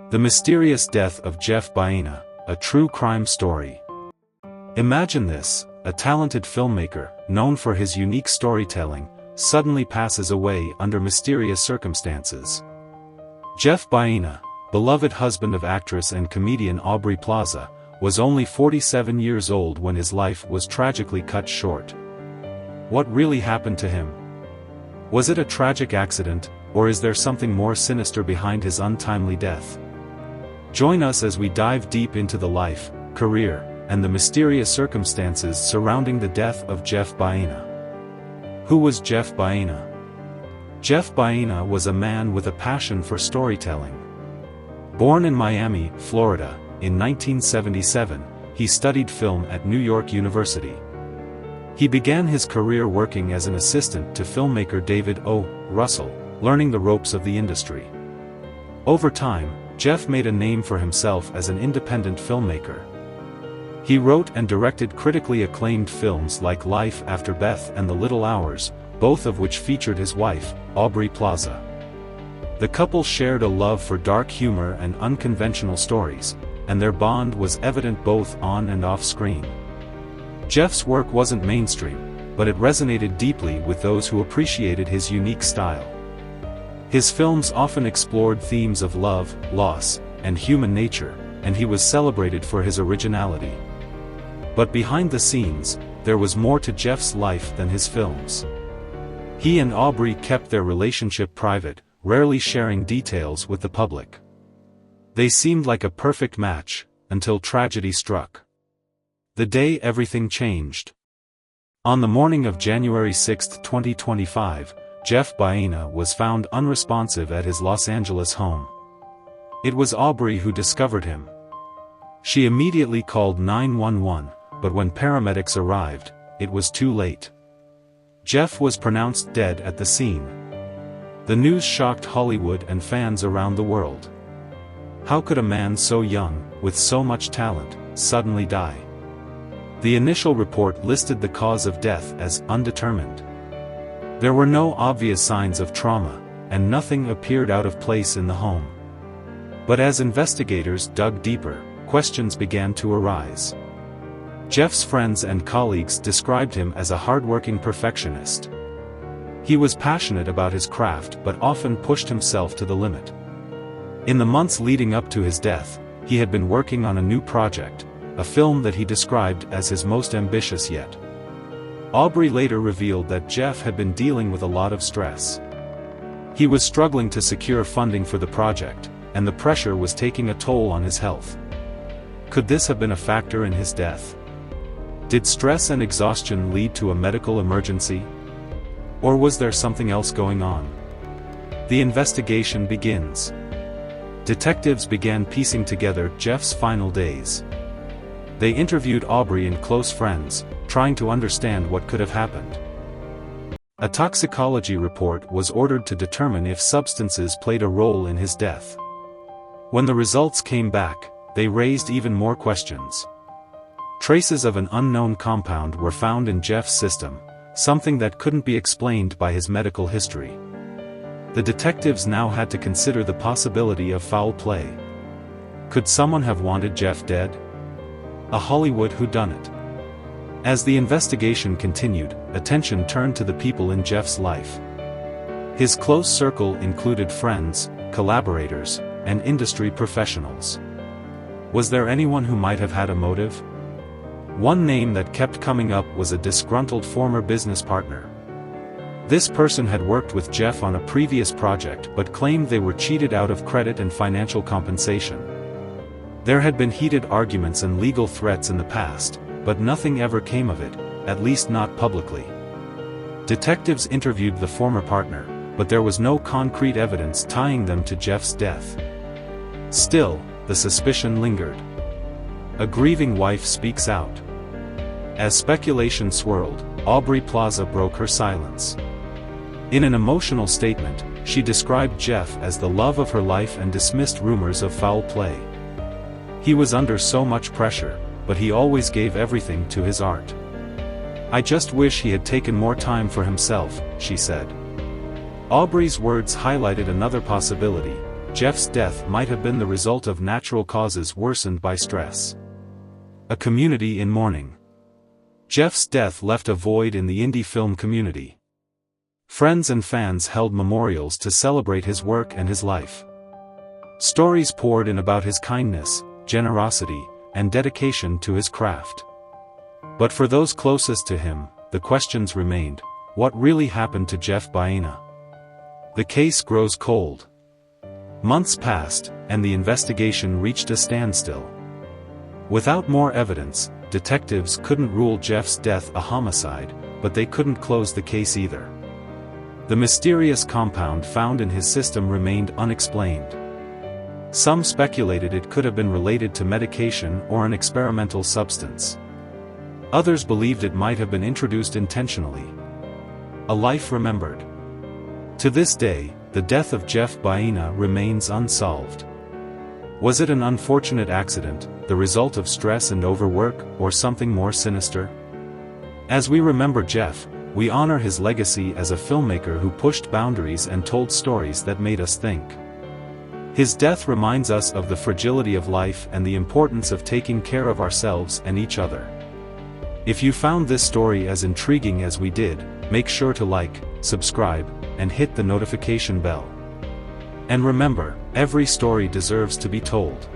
The Mysterious Death of Jeff Baena, a true crime story. Imagine this, a talented filmmaker, known for his unique storytelling, suddenly passes away under mysterious circumstances. Jeff Baena, beloved husband of actress and comedian Aubrey Plaza, was only 47 years old when his life was tragically cut short. What really happened to him? Was it a tragic accident, or is there something more sinister behind his untimely death? Join us as we dive deep into the life, career, and the mysterious circumstances surrounding the death of Jeff Baena. Who was Jeff Baena? Jeff Baena was a man with a passion for storytelling. Born in Miami, Florida, in 1977, he studied film at New York University. He began his career working as an assistant to filmmaker David O. Russell, learning the ropes of the industry. Over time, Jeff made a name for himself as an independent filmmaker. He wrote and directed critically acclaimed films like Life After Beth and The Little Hours, both of which featured his wife, Aubrey Plaza. The couple shared a love for dark humor and unconventional stories, and their bond was evident both on and off screen. Jeff's work wasn't mainstream, but it resonated deeply with those who appreciated his unique style. His films often explored themes of love, loss, and human nature, and he was celebrated for his originality. But behind the scenes, there was more to Jeff's life than his films. He and Aubrey kept their relationship private, rarely sharing details with the public. They seemed like a perfect match, until tragedy struck. The day everything changed. On the morning of January 6, 2025, Jeff Baena was found unresponsive at his Los Angeles home. It was Aubrey who discovered him. She immediately called 911, but when paramedics arrived, it was too late. Jeff was pronounced dead at the scene. The news shocked Hollywood and fans around the world. How could a man so young, with so much talent, suddenly die? The initial report listed the cause of death as undetermined. There were no obvious signs of trauma, and nothing appeared out of place in the home. But as investigators dug deeper, questions began to arise. Jeff's friends and colleagues described him as a hardworking perfectionist. He was passionate about his craft but often pushed himself to the limit. In the months leading up to his death, he had been working on a new project, a film that he described as his most ambitious yet. Aubrey later revealed that Jeff had been dealing with a lot of stress. He was struggling to secure funding for the project, and the pressure was taking a toll on his health. Could this have been a factor in his death? Did stress and exhaustion lead to a medical emergency? Or was there something else going on? The investigation begins. Detectives began piecing together Jeff's final days. They interviewed Aubrey and close friends, trying to understand what could have happened. A toxicology report was ordered to determine if substances played a role in his death. When the results came back, they raised even more questions. Traces of an unknown compound were found in Jeff's system, something that couldn't be explained by his medical history. The detectives now had to consider the possibility of foul play. Could someone have wanted Jeff dead? A Hollywood whodunit. As the investigation continued, attention turned to the people in Jeff's life. His close circle included friends, collaborators, and industry professionals. Was there anyone who might have had a motive? One name that kept coming up was a disgruntled former business partner. This person had worked with Jeff on a previous project but claimed they were cheated out of credit and financial compensation. There had been heated arguments and legal threats in the past, but nothing ever came of it, at least not publicly. Detectives interviewed the former partner, but there was no concrete evidence tying them to Jeff's death. Still, the suspicion lingered. A grieving wife speaks out. As speculation swirled, Aubrey Plaza broke her silence. In an emotional statement, she described Jeff as the love of her life and dismissed rumors of foul play. He was under so much pressure, but he always gave everything to his art. I just wish he had taken more time for himself, she said. Aubrey's words highlighted another possibility. Jeff's death might have been the result of natural causes worsened by stress. A community in mourning. Jeff's death left a void in the indie film community. Friends and fans held memorials to celebrate his work and his life. Stories poured in about his kindness, generosity, and dedication to his craft. But for those closest to him, the questions remained: what really happened to Jeff Baena? The case grows cold. Months passed, and the investigation reached a standstill. Without more evidence, detectives couldn't rule Jeff's death a homicide, but they couldn't close the case either. The mysterious compound found in his system remained unexplained. Some speculated it could have been related to medication or an experimental substance. Others believed it might have been introduced intentionally. A life remembered. To this day, the death of Jeff Baena remains unsolved. Was it an unfortunate accident, the result of stress and overwork, or something more sinister? As we remember Jeff, we honor his legacy as a filmmaker who pushed boundaries and told stories that made us think. His death reminds us of the fragility of life and the importance of taking care of ourselves and each other. If you found this story as intriguing as we did, make sure to like, subscribe, and hit the notification bell. And remember, every story deserves to be told.